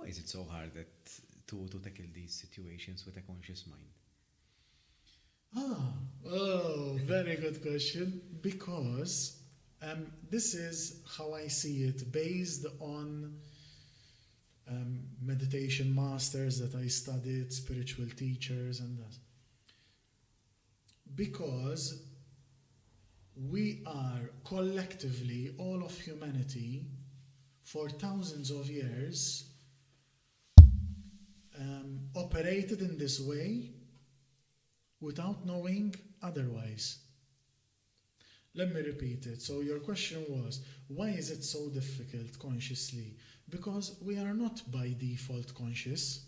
Why is it so hard to tackle these situations with a conscious mind? Very good question. Because this is how I see it, based on meditation masters that I studied, spiritual teachers, and that. Because we are collectively, all of humanity, for thousands of years, operated in this way without knowing otherwise. Let me repeat it. So, your question was, why is it so difficult consciously? Because we are not by default conscious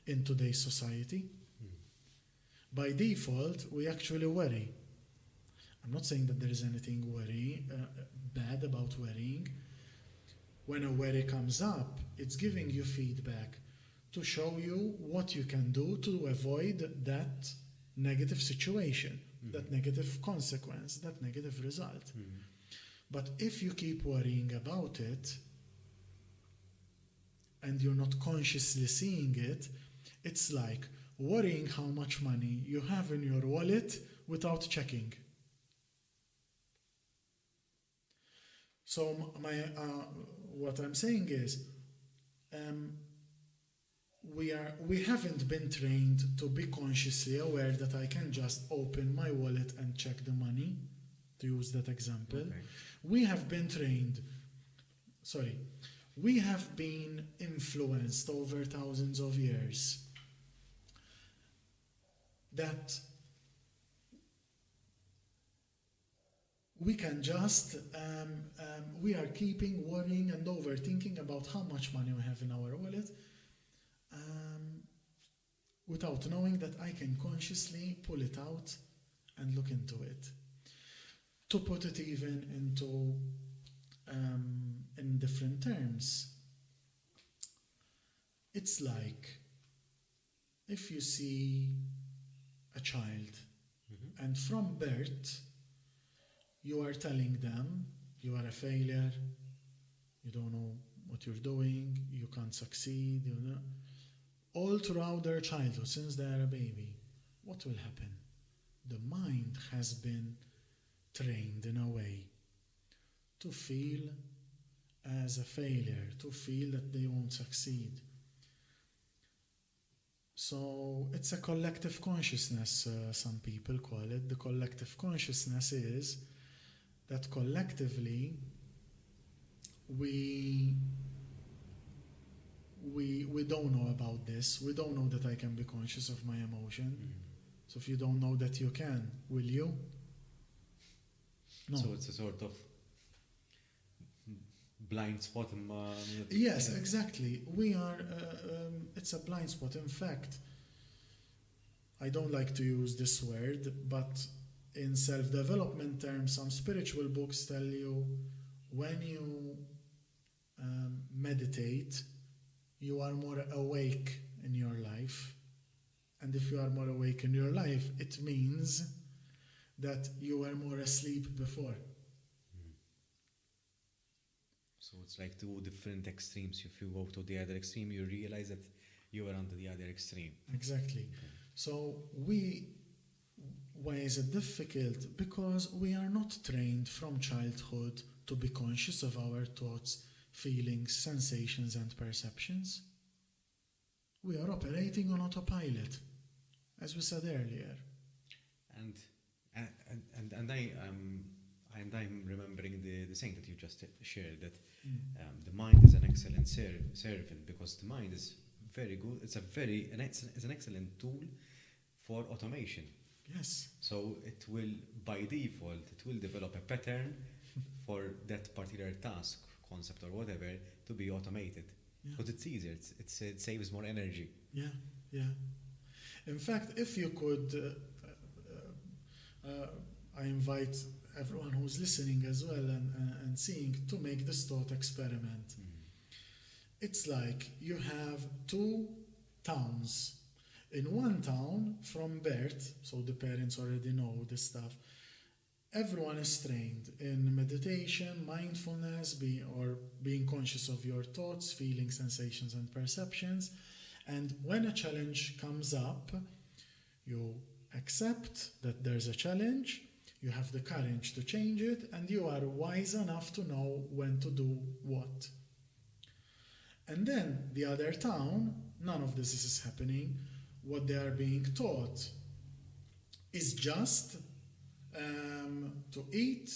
in today's society. By default, we actually worry. I'm not saying that there is anything bad about worrying. When a worry comes up, it's giving you feedback to show you what you can do to avoid that negative situation, that negative consequence, that negative result. But if you keep worrying about it and you're not consciously seeing it, it's like worrying how much money you have in your wallet without checking. So what I'm saying is, we haven't been trained to be consciously aware that I can just open my wallet and check the money, to use that example. Okay. We have been trained, we have been influenced over thousands of years that we can just, we are keeping worrying and overthinking about how much money we have in our wallet, without knowing that I can consciously pull it out and look into it. To put it even into in different terms, it's like if you see a child and from birth you are telling them you are a failure, you don't know what you're doing, you can't succeed, all throughout their childhood, since they are a baby, what will happen? The mind has been trained in a way to feel as a failure, to feel that they won't succeed. So it's a collective consciousness, some people call it. The collective consciousness is that collectively we don't know about this. We don't know that I can be conscious of my emotion. So if you don't know that you can, will you? No. So it's a sort of blind spot. Yes, exactly. We are. It's a blind spot. In fact, I don't like to use this word, but in self-development terms, some spiritual books tell you when you meditate, you are more awake in your life. And if you are more awake in your life, it means that you were more asleep before. So it's like two different extremes. If you go to the other extreme, you realize that you are under the other extreme. Exactly. So why is it difficult? Because we are not trained from childhood to be conscious of our thoughts, feelings, sensations, and perceptions. We are operating on autopilot, as we said earlier. And I'm remembering the saying that you just shared, that the mind is an excellent servant, because the mind is very good. It's an excellent tool for automation. Yes. So it will, by default, it will develop a pattern for that particular task, concept, or whatever to be automated. Because it's easier. It saves more energy. Yeah. In fact, if you could, I invite everyone who's listening as well and seeing to make this thought experiment. It's like you have two towns. In one town, from birth, so the parents already know this stuff, Everyone is trained in meditation, mindfulness, or being conscious of your thoughts, feelings, sensations, and perceptions. And when a challenge comes up, you accept that there's a challenge, you have the courage to change it, and you are wise enough to know when to do what. And then the other town, none of this is happening. What they are being taught is just to eat,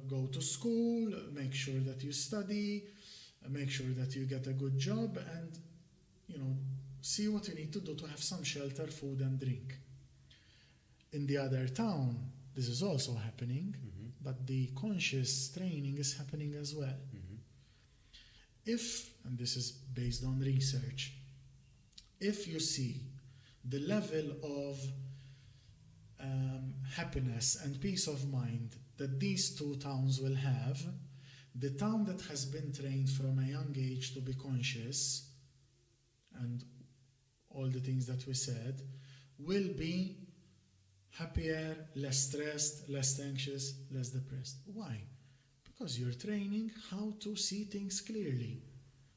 go to school, make sure that you study, make sure that you get a good job, and see what you need to do to have some shelter, food, and drink. In the other town, this is also happening, but the conscious training is happening as well. If, and this is based on research, if you see the level of happiness and peace of mind that these two towns will have, the town that has been trained from a young age to be conscious and all the things that we said will be happier, less stressed, less anxious, less depressed. Why? Because you're training how to see things clearly,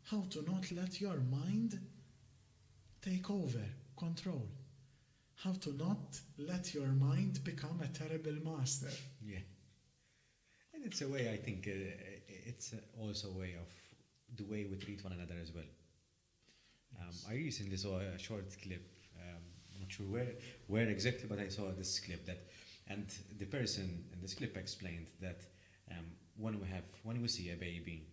how to not let your mind take over, control, how to not let your mind become a terrible master. Yeah. And it's a way, I think, it's also a way of the way we treat one another as well. I recently saw a short clip, I'm not sure where exactly, but I saw this clip and the person in this clip explained that when we see a baby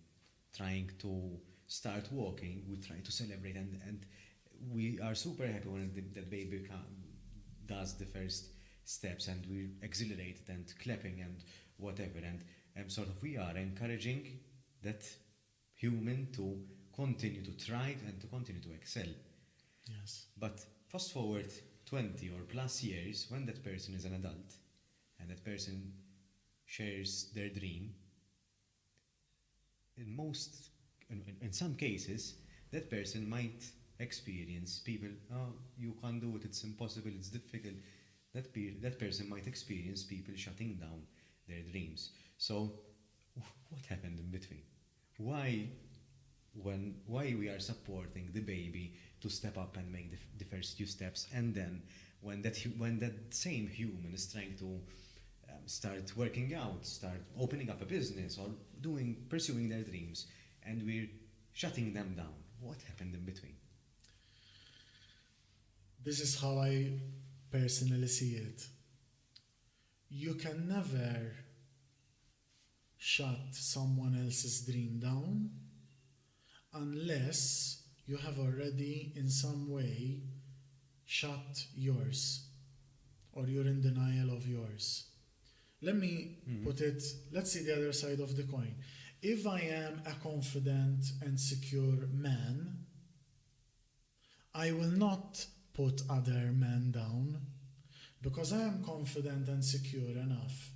trying to start walking, we try to celebrate and we are super happy when that baby does the first steps and we exhilarate and clapping and whatever, and sort of we are encouraging that human to continue to try and to continue to excel. Yes. But fast forward 20 or plus years, when that person is an adult and that person shares their dream, in some cases, that person might experience people, oh, you can't do it, it's impossible, it's difficult. That person might experience people shutting down their dreams. So, what happened in between? Why we are supporting the baby to step up and make the first few steps, and then when that same human is trying to start working out, start opening up a business or pursuing their dreams, and we're shutting them down, what happened in between? This is how I personally see it. You can never shut someone else's dream down unless you have already in some way shut yours or you're in denial of yours. Let me put it, let's see the other side of the coin. If I am a confident and secure man, I will not put other men down because I am confident and secure enough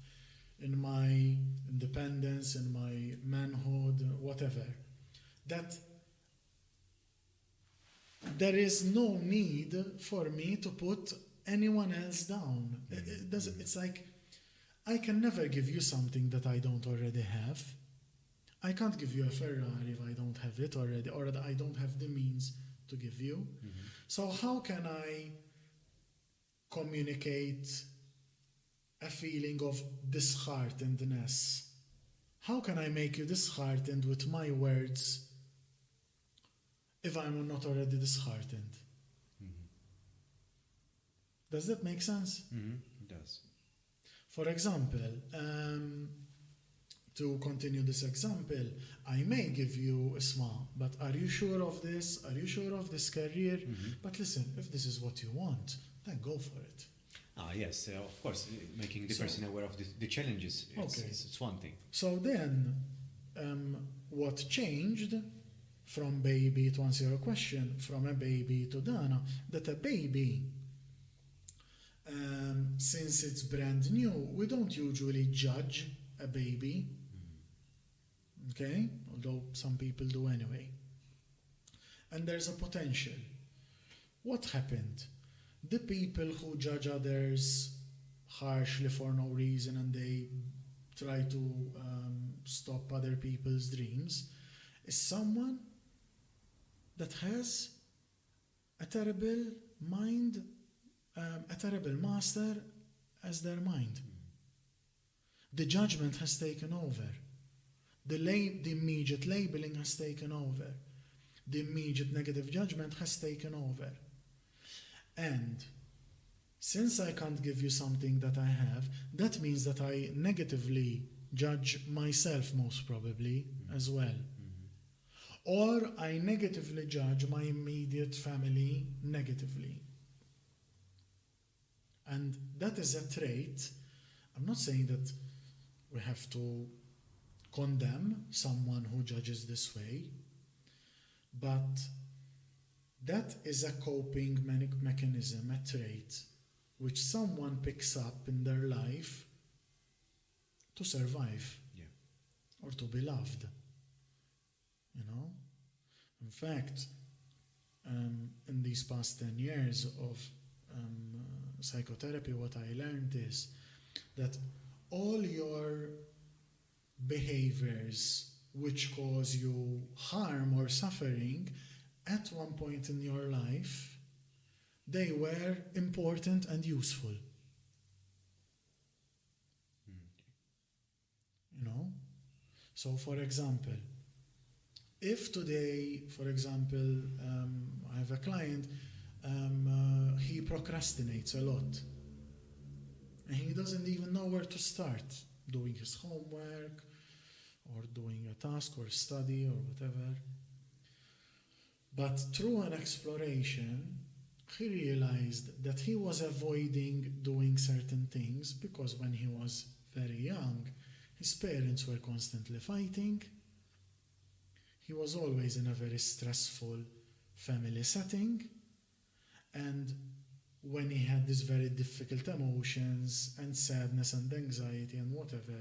in my independence, in my manhood, whatever, that there is no need for me to put anyone else down. It's like I can never give you something that I don't already have. I can't give you a Ferrari if I don't have it already, or that I don't have the means to give you. So how can I communicate a feeling of disheartenedness? How can I make you disheartened with my words if I'm not already disheartened? Does that make sense? It does. For example, to continue this example, I may give you a smile, but are you sure of this? Are you sure of this career? But listen, if this is what you want, then go for it. Yes, of course, making the person aware of the challenges, it's one thing. So then, what changed from baby, to answer your question, from a baby to Dana, that a baby, since it's brand new, we don't usually judge a baby, okay? Although some people do anyway. And there's a potential. What happened? The people who judge others harshly for no reason and they try to stop other people's dreams is someone that has a terrible mind, a terrible master as their mind. The judgment has taken over. The immediate labeling has taken over. The immediate negative judgment has taken over. And since I can't give you something that I have, that means that I negatively judge myself most probably as well. Or I negatively judge my immediate family negatively. And that is a trait. I'm not saying that we have to condemn someone who judges this way, but that is a coping mechanism, a trait, which someone picks up in their life to survive or to be loved. You know? In fact, in these past 10 years of psychotherapy, what I learned is that all your behaviors which cause you harm or suffering at one point in your life, they were important and useful. You know? So, for example, if today, for example, I have a client, he procrastinates a lot. And he doesn't even know where to start doing his homework or doing a task or study or whatever. But through an exploration, he realized that he was avoiding doing certain things because when he was very young, his parents were constantly fighting. He was always in a very stressful family setting. And when he had these very difficult emotions and sadness and anxiety and whatever,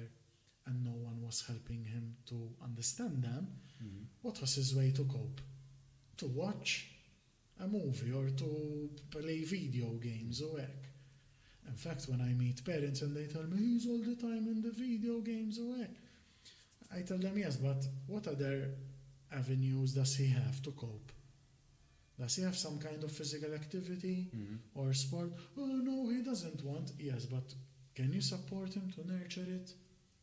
and no one was helping him to understand them, what was his way to cope? To watch a movie or to play video games or work. In fact, when I meet parents and they tell me, he's all the time in the video games or work, I tell them, yes, but what other avenues does he have to cope? Does he have some kind of physical activity or sport? Oh, no, he doesn't want. Yes, but can you support him to nurture it?